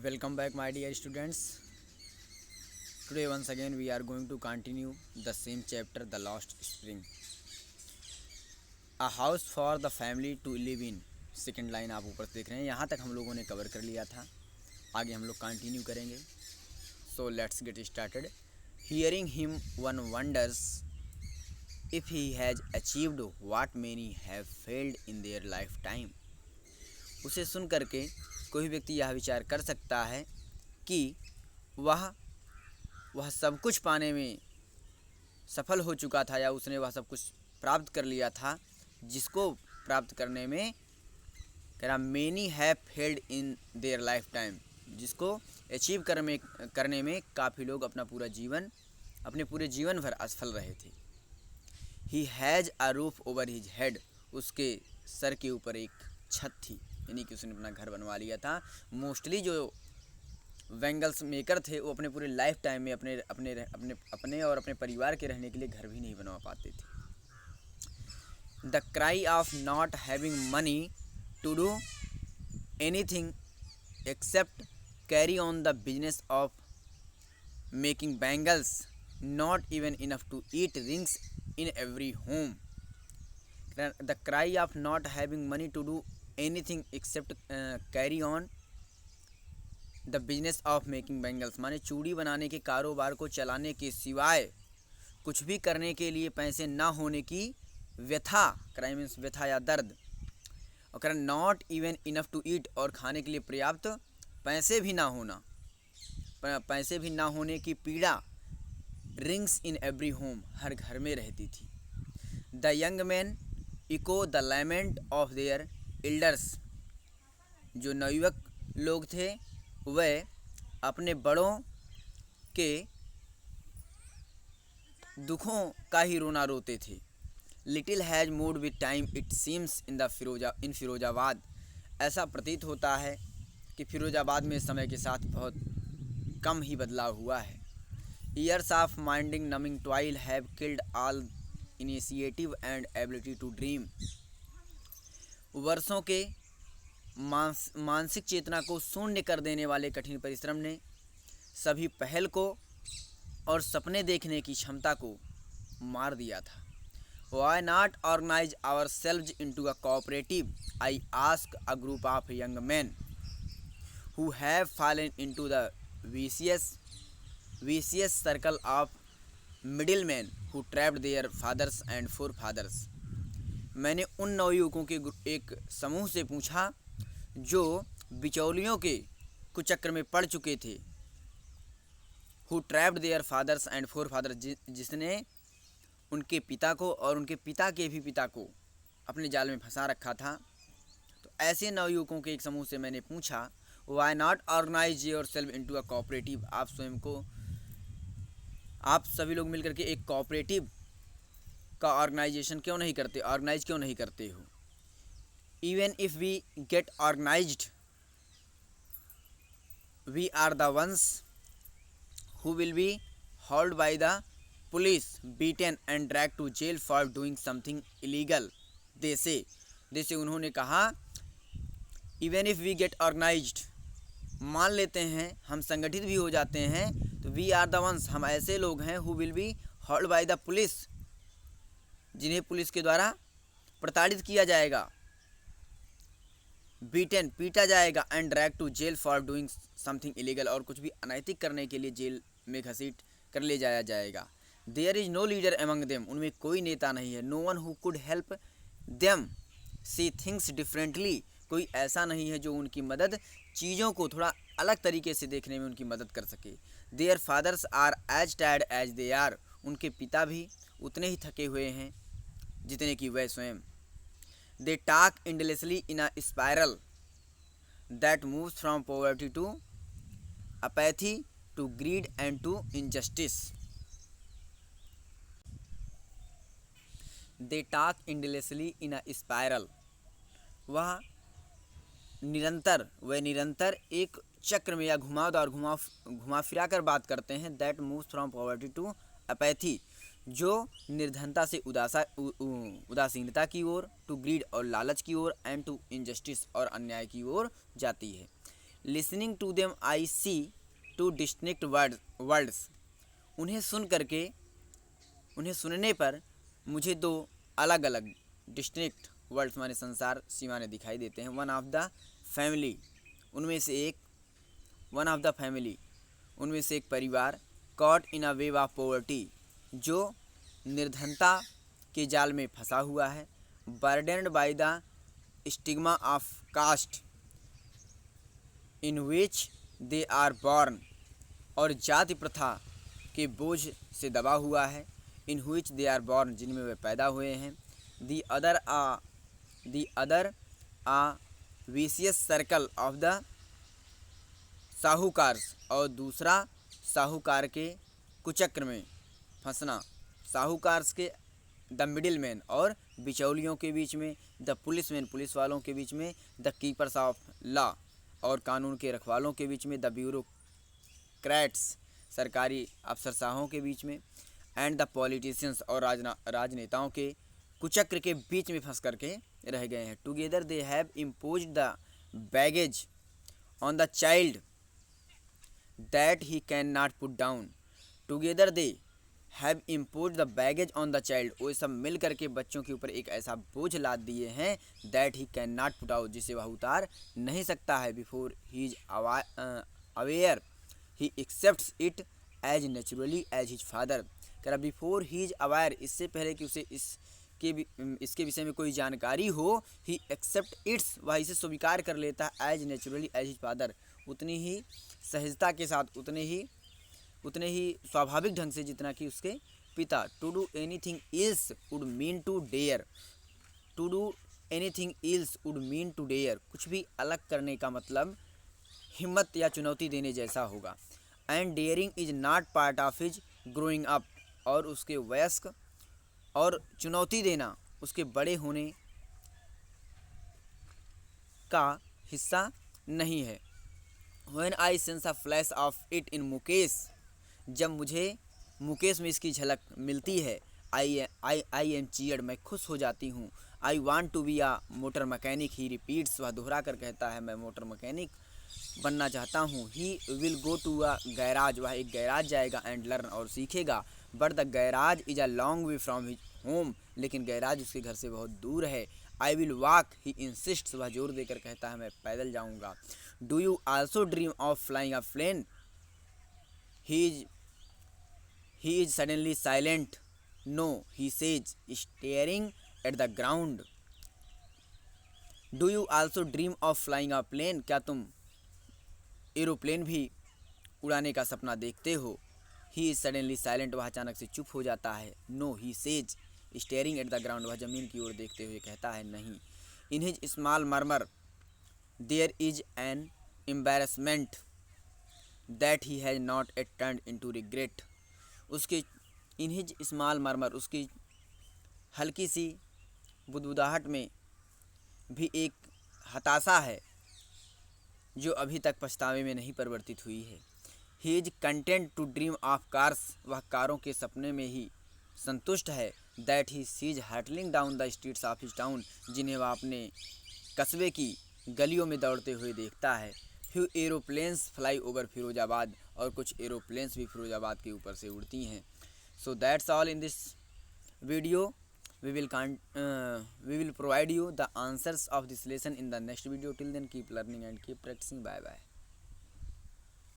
Welcome back, my dear students. Today, once again, we are going to continue the same chapter, The Lost Spring. A house for the family to live in. Second line आप ऊपर देख रहे हैं, यहाँ तक हम लोगों ने कवर कर लिया था. आगे हम लोग कंटिन्यू करेंगे. So let's get started. Hearing him one wonders if he has achieved what many have failed in their lifetime. उसे सुन करके कोई व्यक्ति यह विचार कर सकता है कि वह सब कुछ पाने में सफल हो चुका था, या उसने वह सब कुछ प्राप्त कर लिया था जिसको प्राप्त करने में कह रहा many have failed in their life time, जिसको अचीव करने में काफ़ी लोग अपने पूरे जीवन भर असफल रहे थे. He has a roof over his head. उसके सर के ऊपर एक छत थी, यानी कि उसने अपना घर बनवा लिया था. मोस्टली जो वेंगल्स मेकर थे वो अपने पूरे लाइफ टाइम में अपने और अपने परिवार के रहने के लिए घर भी नहीं बनवा पाते थे. The cry of not having money to do anything except carry on the business of making bangles, not even enough to eat rings in every home. The cry of not having money to do anything except carry on the business of making bangles, माने चूड़ी बनाने के कारोबार को चलाने के सिवाय कुछ भी करने के लिए पैसे ना होने की व्यथा. क्राई मीन्स व्यथा या दर्द. और not even enough to eat, और खाने के लिए पर्याप्त पैसे भी ना होने की पीड़ा. रिंग्स इन एवरी होम, हर घर में रहती थी. The young man echo the lament of their elders. जो नवयुवक लोग थे वह अपने बड़ों के दुखों का ही रोना रोते थे. Little has mood with time it seems in Firozabad. ऐसा प्रतीत होता है कि फिरोजाबाद में समय के साथ बहुत कम ही बदलाव हुआ है. Years of minding numbing toil have killed all initiative and ability to dream. वर्षों के मानसिक चेतना को शून्य कर देने वाले कठिन परिश्रम ने सभी पहल को और सपने देखने की क्षमता को मार दिया था. Why not organize ourselves into a cooperative? I ask a group of young men who have fallen into the vicious circle of middlemen who trapped their fathers and forefathers. मैंने उन नवयुवकों के एक समूह से पूछा जो बिचौलियों के कुचक्र में पड़ चुके थे. who trapped their fathers and forefathers, जिसने उनके पिता को और उनके पिता के भी पिता को अपने जाल में फंसा रखा था. तो ऐसे नवयुवकों के एक समूह से मैंने पूछा Why not organize yourself into a cooperative? आप सभी लोग मिलकर के एक कोऑपरेटिव का ऑर्गेनाइज क्यों नहीं करते हो. Even if we get organized, we are the ones who will be hauled by the police, beaten and dragged to jail for doing something illegal. जैसे उन्होंने कहा even if we get organized, मान लेते हैं हम संगठित भी हो जाते हैं, तो वी आर द वंस, हम ऐसे लोग हैं who will be held by the police, जिन्हें पुलिस के द्वारा प्रताड़ित किया जाएगा. बीटन, पीटा जाएगा. And drag to jail for doing something illegal, और कुछ भी अनैतिक करने के लिए जेल में घसीट कर ले जाया जाएगा. There is no leader among them, उनमें कोई नेता नहीं है. No one who could help them see things differently, कोई ऐसा नहीं है जो उनकी मदद, चीज़ों को थोड़ा अलग तरीके से देखने में उनकी मदद कर सके. Their fathers are as tired as they are, उनके पिता भी उतने ही थके हुए हैं जितने कि वह स्वयं. They talk endlessly in a spiral that moves from poverty to apathy to greed and to injustice. They talk endlessly in a spiral, वह निरंतर एक चक्र में या घुमावदार घुमा फिरा कर बात करते हैं. That moves from poverty to apathy, जो निर्धनता से उदासीनता की ओर, टू ग्रीड और लालच की ओर, एंड टू इनजस्टिस और अन्याय की ओर जाती है. Listening to them I see two distinct words. उन्हें सुनने पर मुझे दो अलग अलग डिस्टिंक्ट वर्ड्स माने संसार सीमाने दिखाई देते हैं। वन ऑफ द फैमिली, उनमें से एक परिवार, caught in a wave of poverty, जो निर्धनता के जाल में फंसा हुआ है, burdened by the stigma of caste in which they are born, और जाति प्रथा के बोझ से दबा हुआ है, इन विच दे आर बॉर्न, जिनमें वे पैदा हुए हैं। The other a vicious circle of the sahukars, और दूसरा साहूकार के कुचक्र में फंसना, साहूकार्स के द मिडिल मैन और बिचौलियों के बीच में, द पुलिस मैन पुलिस वालों के बीच में, द कीपर्स ऑफ लॉ और कानून के रखवालों के बीच में, द ब्यूरोक्रेट्स सरकारी अफसरशाहों के बीच में, एंड द पॉलिटिशियंस और राजनेताओं के कुचक्र के बीच में फंस करके रह गए हैं। Together they have imposed the baggage on the child that he can not put down. Together they have imposed the baggage on the child, वो सब मिल करके बच्चों के ऊपर एक ऐसा बोझ लाद दिए हैं, that he can not put out, जिसे वह उतार नहीं सकता है। Before he is aware he accepts it as naturally as his father. कह रहा बिफोर ही इज अवेयर, इससे पहले कि उसे इसके विषय में कोई जानकारी हो, ही एक्सेप्ट इट्स, वह इसे स्वीकार कर लेता है, as naturally as his father, उतनी ही सहजता के साथ, उतने ही स्वाभाविक ढंग से जितना कि उसके पिता। To do anything else would mean to dare, to do anything else would mean to dare, कुछ भी अलग करने का मतलब हिम्मत या चुनौती देने जैसा होगा। And daring is not part of his growing up, और उसके वयस्क और चुनौती देना उसके बड़े होने का हिस्सा नहीं है। When I sense a flash of it in Mukesh, जब मुझे मुकेश में इसकी झलक मिलती है, आई एम चीयर्ड, मैं खुश हो जाती हूँ। I want to be a motor mechanic, he repeats, वह दोहरा कर कहता है मैं मोटर मैकेनिक बनना चाहता हूँ। He will go to a garage, वह एक गैराज जाएगा, एंड लर्न, और सीखेगा। But the garage is a long way from his home, लेकिन गैराज उसके घर से बहुत दूर है। आई विल वॉक, ही इंसिस्ट्स, वह जोर देकर कहता है मैं पैदल जाऊँगा। Do you also dream of flying a plane, he is suddenly silent, no, he says, staring at the ground. Do you also dream of flying a plane, क्या तुम एरोप्लेन भी उड़ाने का सपना देखते हो। ही इज सडनली साइलेंट, वह अचानक से चुप हो जाता है। No, he says, staring at the ground, वह जमीन की ओर देखते हुए कहता है नहीं। In his small murmur there is an embarrassment that he has not yet turned into regret, उसके इन हिज स्मॉल मर्मर, उसकी हल्की सी बुदबुदाहट में भी एक हताशा है जो अभी तक पछतावे में नहीं परिवर्तित हुई है। He is content to dream of cars, वह कारों के सपने में ही संतुष्ट है। That he sees hurtling down the streets of his town, जिन्हें वह अपने कस्बे की गलियों में दौड़ते हुए देखता है। Few aeroplanes fly over Firozabad, और कुछ एरोप्लेन्स भी फिरोजाबाद के ऊपर से उड़ती हैं। So that's all in this video. We will provide you the answers of this lesson in the next video. Till then, keep learning and keep practicing. Bye bye.